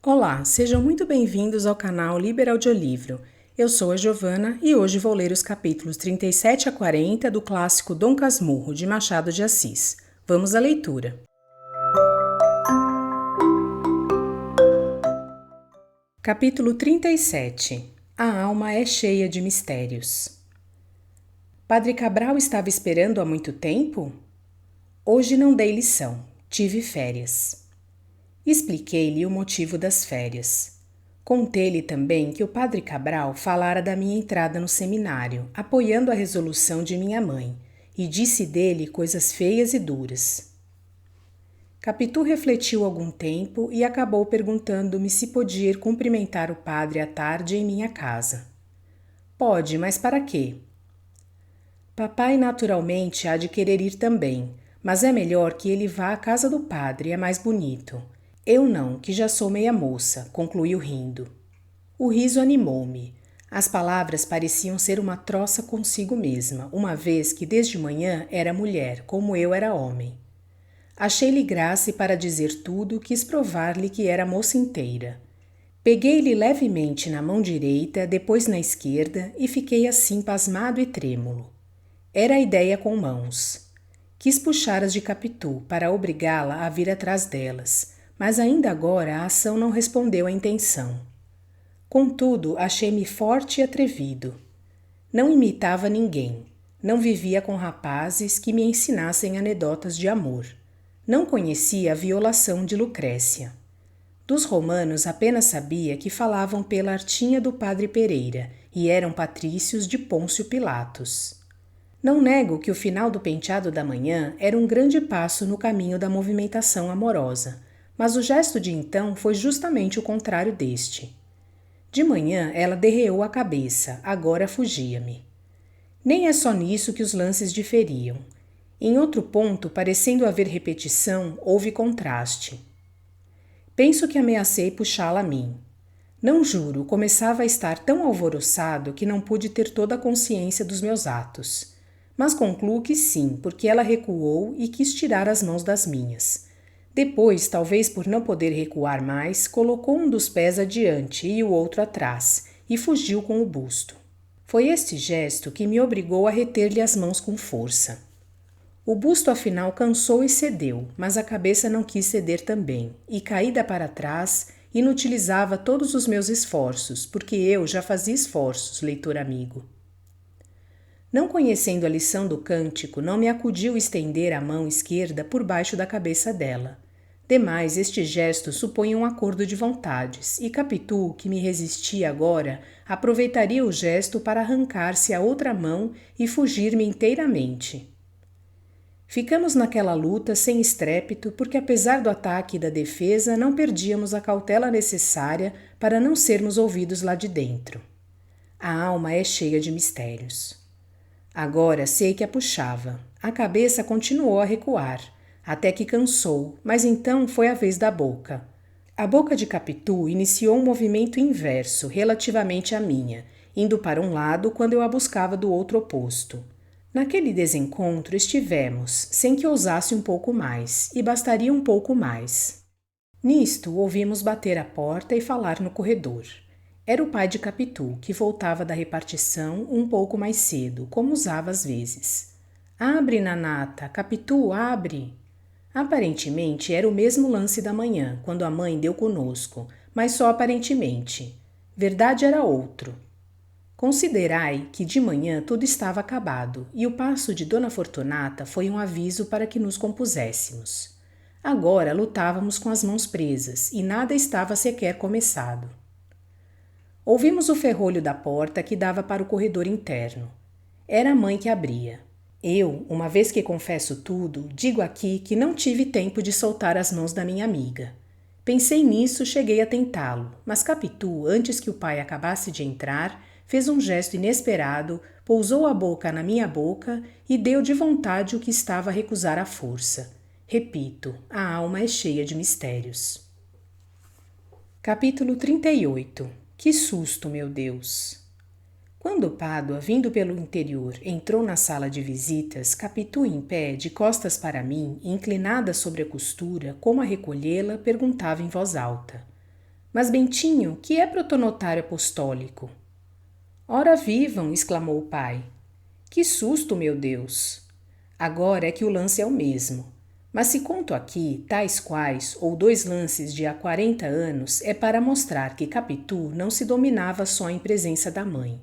Olá, sejam muito bem-vindos ao canal Liber Audiolivro. Eu sou a Giovana e hoje vou ler os capítulos 37 a 40 do clássico Dom Casmurro, de Machado de Assis. Vamos à leitura. Capítulo 37. A alma é cheia de mistérios. Padre Cabral estava esperando há muito tempo? Hoje não dei lição, tive férias. Expliquei-lhe o motivo das férias. Contei-lhe também que o padre Cabral falara da minha entrada no seminário, apoiando a resolução de minha mãe, e disse dele coisas feias e duras. Capitu refletiu algum tempo e acabou perguntando-me se podia ir cumprimentar o padre à tarde em minha casa. Pode, mas para quê? Papai naturalmente há de querer ir também, mas é melhor que ele vá à casa do padre, é mais bonito. Eu não, que já sou meia moça, concluiu rindo. O riso animou-me. As palavras pareciam ser uma troça consigo mesma, uma vez que desde manhã era mulher, como eu era homem. Achei-lhe graça e para dizer tudo quis provar-lhe que era moça inteira. Peguei-lhe levemente na mão direita, depois na esquerda e fiquei assim pasmado e trêmulo. Era a ideia com mãos. Quis puxar as de Capitu para obrigá-la a vir atrás delas, mas ainda agora a ação não respondeu à intenção. Contudo, achei-me forte e atrevido. Não imitava ninguém. Não vivia com rapazes que me ensinassem anedotas de amor. Não conhecia a violação de Lucrécia. Dos romanos apenas sabia que falavam pela artinha do padre Pereira e eram patrícios de Pôncio Pilatos. Não nego que o final do penteado da manhã era um grande passo no caminho da movimentação amorosa, mas o gesto de então foi justamente o contrário deste. De manhã ela derreou a cabeça, agora fugia-me. Nem é só nisso que os lances diferiam. Em outro ponto, parecendo haver repetição, houve contraste. Penso que ameacei puxá-la a mim. Não juro, começava a estar tão alvoroçado que não pude ter toda a consciência dos meus atos. Mas concluo que sim, porque ela recuou e quis tirar as mãos das minhas. Depois, talvez por não poder recuar mais, colocou um dos pés adiante e o outro atrás, e fugiu com o busto. Foi este gesto que me obrigou a reter-lhe as mãos com força. O busto afinal cansou e cedeu, mas a cabeça não quis ceder também, e caída para trás, inutilizava todos os meus esforços, porque eu já fazia esforços, leitor amigo. Não conhecendo a lição do cântico, não me acudiu estender a mão esquerda por baixo da cabeça dela. Demais, este gesto supõe um acordo de vontades, e Capitu, que me resistia agora, aproveitaria o gesto para arrancar-se a outra mão e fugir-me inteiramente. Ficamos naquela luta sem estrépito, porque apesar do ataque e da defesa, não perdíamos a cautela necessária para não sermos ouvidos lá de dentro. A alma é cheia de mistérios. Agora sei que a puxava. A cabeça continuou a recuar, até que cansou, mas então foi a vez da boca. A boca de Capitu iniciou um movimento inverso relativamente à minha, indo para um lado quando eu a buscava do outro oposto. Naquele desencontro estivemos, sem que ousasse um pouco mais, e bastaria um pouco mais. Nisto ouvimos bater à porta e falar no corredor. Era o pai de Capitu, que voltava da repartição um pouco mais cedo, como usava às vezes. Abre, Nanata, Capitu, abre! Aparentemente era o mesmo lance da manhã, quando a mãe deu conosco, mas só aparentemente. Verdade era outro. Considerai que de manhã tudo estava acabado, e o passo de Dona Fortunata foi um aviso para que nos compuséssemos. Agora lutávamos com as mãos presas, e nada estava sequer começado. Ouvimos o ferrolho da porta que dava para o corredor interno. Era a mãe que abria. Eu, uma vez que confesso tudo, digo aqui que não tive tempo de soltar as mãos da minha amiga. Pensei nisso, cheguei a tentá-lo, mas Capitu, antes que o pai acabasse de entrar, fez um gesto inesperado, pousou a boca na minha boca e deu de vontade o que estava a recusar à força. Repito, a alma é cheia de mistérios. Capítulo 38. Que susto, meu Deus! Quando Pádua, vindo pelo interior, entrou na sala de visitas, Capitu em pé, de costas para mim, inclinada sobre a costura, como a recolhê-la, perguntava em voz alta. Mas, Bentinho, que é protonotário apostólico? Ora vivam, exclamou o pai. Que susto, meu Deus! Agora é que o lance é o mesmo. Mas se conto aqui tais quais ou 2 lances de há 40 anos é para mostrar que Capitu não se dominava só em presença da mãe.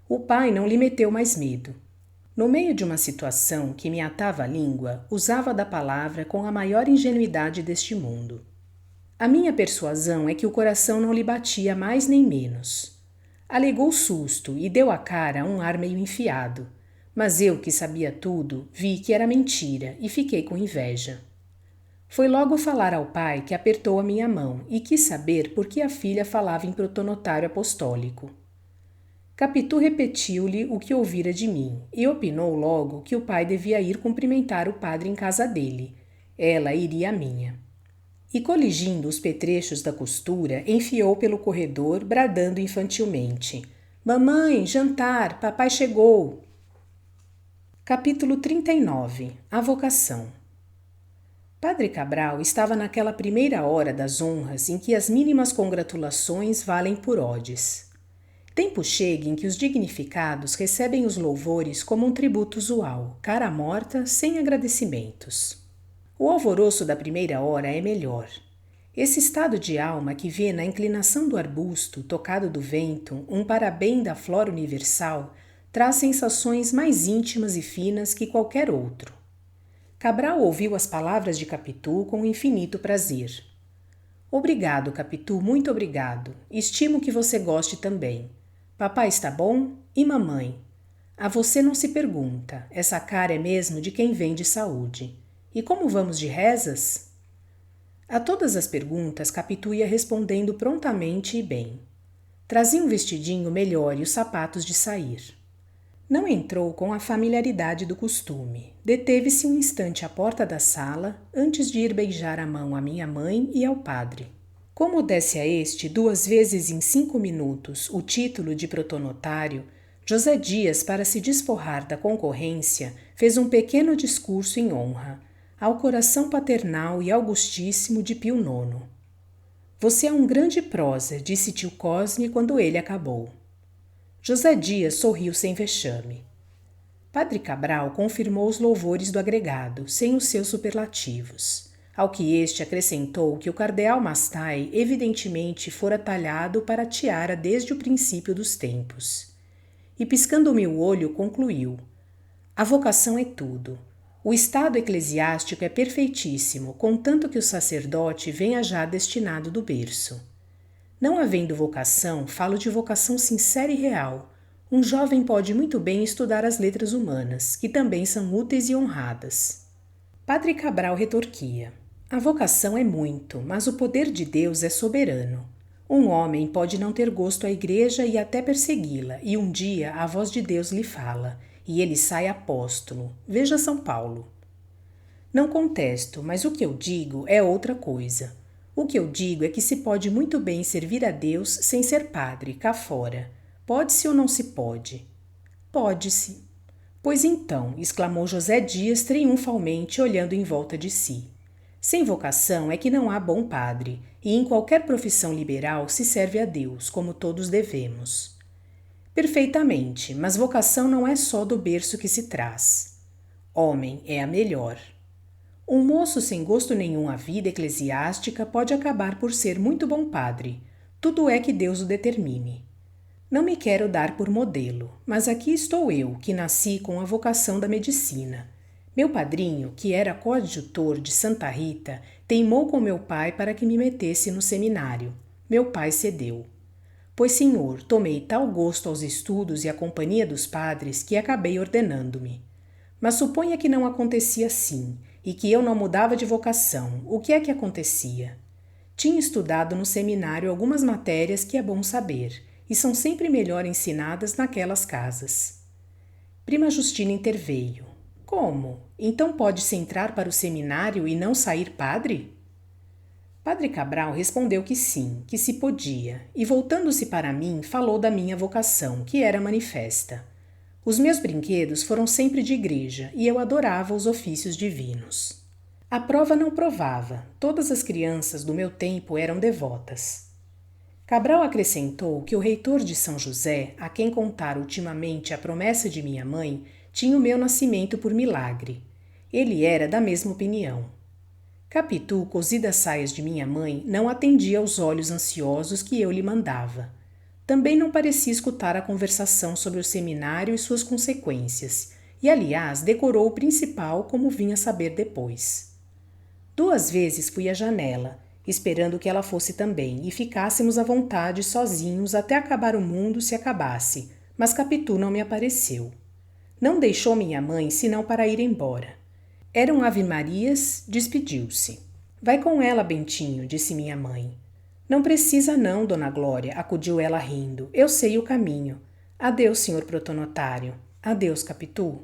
O pai não lhe meteu mais medo. No meio de uma situação que me atava a língua, usava da palavra com a maior ingenuidade deste mundo. A minha persuasão é que o coração não lhe batia mais nem menos. Alegou susto e deu à cara um ar meio enfiado, mas eu, que sabia tudo, vi que era mentira e fiquei com inveja. Foi logo falar ao pai que apertou a minha mão e quis saber por que a filha falava em protonotário apostólico. Capitu repetiu-lhe o que ouvira de mim e opinou logo que o pai devia ir cumprimentar o padre em casa dele. Ela iria à minha. E, coligindo os petrechos da costura, enfiou pelo corredor, bradando infantilmente: Mamãe, jantar, papai chegou! Capítulo 39. A vocação. Padre Cabral estava naquela primeira hora das honras em que as mínimas congratulações valem por odes. Tempo chega em que os dignificados recebem os louvores como um tributo usual, cara morta, sem agradecimentos. O alvoroço da primeira hora é melhor. Esse estado de alma que vê na inclinação do arbusto, tocado do vento, um parabém da flora universal, traz sensações mais íntimas e finas que qualquer outro. Cabral ouviu as palavras de Capitu com infinito prazer. Obrigado, Capitu, muito obrigado. Estimo que você goste também. Papai está bom? E mamãe? A você não se pergunta, essa cara é mesmo de quem vem de saúde. E como vamos de rezas? A todas as perguntas Capitu ia respondendo prontamente e bem. Trazia um vestidinho melhor e os sapatos de sair. Não entrou com a familiaridade do costume. Deteve-se um instante à porta da sala, antes de ir beijar a mão à minha mãe e ao padre. Como desse a este 2 vezes em 5 minutos o título de protonotário, José Dias, para se desforrar da concorrência, fez um pequeno discurso em honra ao coração paternal e augustíssimo de Pio IX. Você é um grande próser, disse tio Cosme quando ele acabou. José Dias sorriu sem vexame. Padre Cabral confirmou os louvores do agregado, sem os seus superlativos. Ao que este acrescentou que o cardeal Mastai evidentemente fora talhado para a tiara desde o princípio dos tempos. E piscando-me o olho, concluiu: a vocação é tudo. O estado eclesiástico é perfeitíssimo, contanto que o sacerdote venha já destinado do berço. Não havendo vocação, falo de vocação sincera e real. Um jovem pode muito bem estudar as letras humanas, que também são úteis e honradas. Padre Cabral retorquia: a vocação é muito, mas o poder de Deus é soberano. Um homem pode não ter gosto à igreja e até persegui-la, e um dia a voz de Deus lhe fala, e ele sai apóstolo. Veja São Paulo. Não contesto, mas o que eu digo é outra coisa. O que eu digo é que se pode muito bem servir a Deus sem ser padre, cá fora. Pode-se ou não se pode? Pode-se. Pois então, exclamou José Dias triunfalmente, olhando em volta de si. Sem vocação é que não há bom padre, e em qualquer profissão liberal se serve a Deus, como todos devemos. Perfeitamente, mas vocação não é só do berço que se traz. Homem é a melhor. Um moço sem gosto nenhum à vida eclesiástica pode acabar por ser muito bom padre. Tudo é que Deus o determine. Não me quero dar por modelo, mas aqui estou eu, que nasci com a vocação da medicina. Meu padrinho, que era coadjutor de Santa Rita, teimou com meu pai para que me metesse no seminário. Meu pai cedeu. Pois, senhor, tomei tal gosto aos estudos e à companhia dos padres que acabei ordenando-me. Mas suponha que não acontecia assim, e que eu não mudava de vocação. O que é que acontecia? Tinha estudado no seminário algumas matérias que é bom saber, e são sempre melhor ensinadas naquelas casas. Prima Justina interveio. Como? Então pode-se entrar para o seminário e não sair padre? Padre Cabral respondeu que sim, que se podia, e voltando-se para mim, falou da minha vocação, que era manifesta. Os meus brinquedos foram sempre de igreja, e eu adorava os ofícios divinos. A prova não provava, todas as crianças do meu tempo eram devotas. Cabral acrescentou que o reitor de São José, a quem contara ultimamente a promessa de minha mãe, tinha o meu nascimento por milagre. Ele era da mesma opinião. Capitu, cosida às saias de minha mãe, não atendia aos olhos ansiosos que eu lhe mandava. Também não parecia escutar a conversação sobre o seminário e suas consequências, e, aliás, decorou o principal como vinha saber depois. 2 vezes fui à janela, esperando que ela fosse também, e ficássemos à vontade sozinhos até acabar o mundo se acabasse, mas Capitu não me apareceu. Não deixou minha mãe senão para ir embora. Eram ave-marias, despediu-se. Vai com ela, Bentinho, disse minha mãe. Não precisa não, dona Glória, acudiu ela rindo. Eu sei o caminho. Adeus, senhor protonotário. Adeus, Capitu.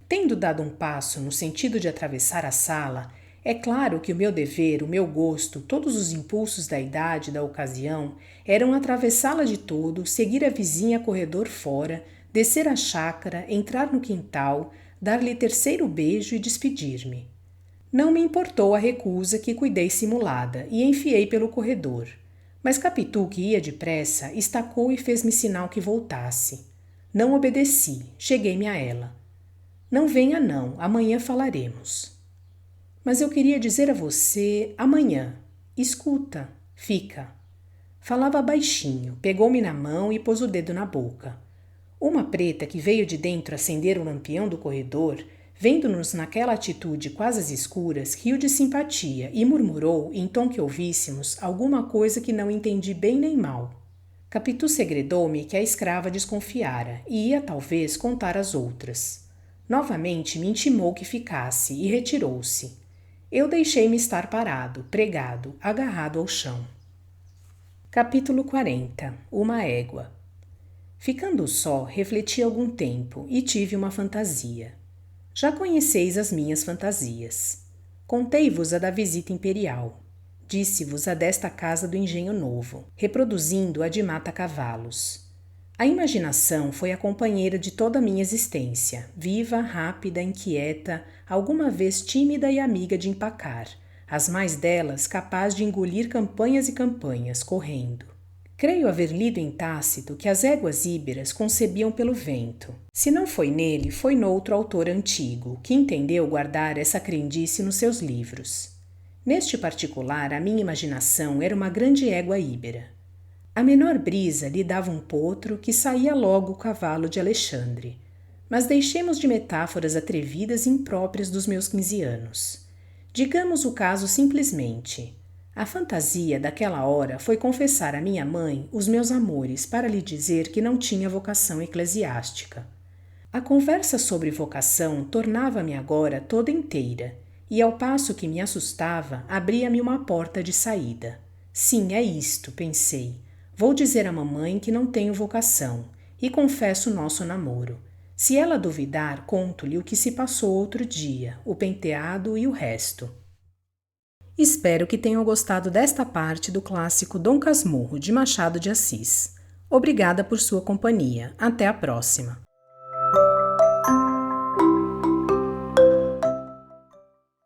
Tendo dado um passo no sentido de atravessar a sala, é claro que o meu dever, o meu gosto, todos os impulsos da idade e da ocasião eram atravessá-la de todo, seguir a vizinha corredor fora, descer a chácara, entrar no quintal, dar-lhe 3º beijo e despedir-me. Não me importou a recusa que cuidei simulada e enfiei pelo corredor. Mas Capitu, que ia depressa, estacou e fez-me sinal que voltasse. Não obedeci, cheguei-me a ela. Não venha não, amanhã falaremos. Mas eu queria dizer a você, amanhã. Escuta, fica. Falava baixinho, pegou-me na mão e pôs o dedo na boca. Uma preta que veio de dentro acender o lampião do corredor, vendo-nos naquela atitude quase às escuras, riu de simpatia e murmurou, em tom que ouvíssemos, alguma coisa que não entendi bem nem mal. Capitu segredou-me que a escrava desconfiara e ia, talvez, contar às outras. Novamente me intimou que ficasse e retirou-se. Eu deixei-me estar parado, pregado, agarrado ao chão. Capítulo 40. Uma égua. Ficando só, refleti algum tempo e tive uma fantasia. Já conheceis as minhas fantasias. Contei-vos a da visita imperial. Disse-vos a desta casa do Engenho Novo, reproduzindo a de Mata-Cavalos. A imaginação foi a companheira de toda a minha existência, viva, rápida, inquieta, alguma vez tímida e amiga de empacar, as mais delas capaz de engolir campanhas e campanhas, correndo. Creio haver lido em Tácito que as éguas íberas concebiam pelo vento. Se não foi nele, foi noutro autor antigo, que entendeu guardar essa crendice nos seus livros. Neste particular, a minha imaginação era uma grande égua íbera. A menor brisa lhe dava um potro que saía logo o cavalo de Alexandre. Mas deixemos de metáforas atrevidas e impróprias dos meus 15 anos. Digamos o caso simplesmente. A fantasia daquela hora foi confessar à minha mãe os meus amores para lhe dizer que não tinha vocação eclesiástica. A conversa sobre vocação tornava-me agora toda inteira, e ao passo que me assustava, abria-me uma porta de saída. Sim, é isto, pensei. Vou dizer à mamãe que não tenho vocação, e confesso o nosso namoro. Se ela duvidar, conto-lhe o que se passou outro dia, o penteado e o resto. Espero que tenham gostado desta parte do clássico Dom Casmurro, de Machado de Assis. Obrigada por sua companhia. Até a próxima.